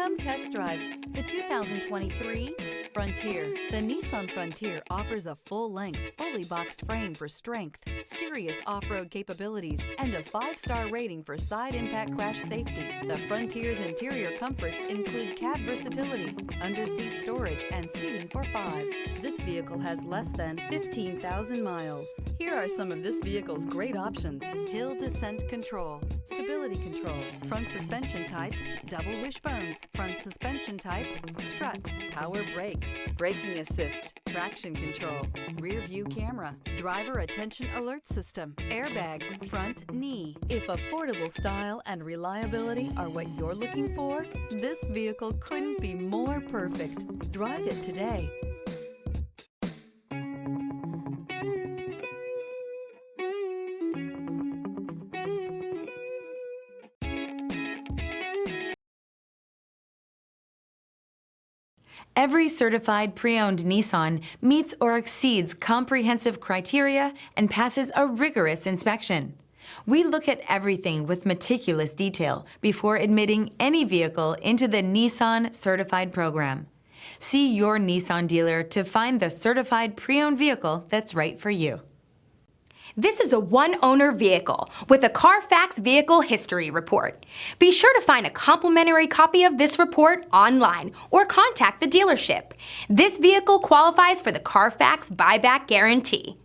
Come test drive the 2023 Frontier. The Nissan Frontier offers a full-length, fully boxed frame for strength, serious off-road capabilities, and a 5-star rating for side impact crash safety. The Frontier's interior comforts include cab versatility, under-seat storage, and seating for 5. This vehicle has less than 15,000 miles. Here are some of this vehicle's great options: hill descent control, stability control, front suspension type, double wishbones, front suspension type, strut, power brakes, braking assist, traction control, rear view camera, driver attention alert system, airbags, front knee. If affordable style and reliability are what you're looking for, this vehicle couldn't be more perfect. Drive it today. Every certified pre-owned Nissan meets or exceeds comprehensive criteria and passes a rigorous inspection. We look at everything with meticulous detail before admitting any vehicle into the Nissan Certified program. See your Nissan dealer to find the certified pre-owned vehicle that's right for you. This is a one-owner vehicle with a Carfax Vehicle History Report. Be sure to find a complimentary copy of this report online or contact the dealership. This vehicle qualifies for the Carfax Buyback Guarantee.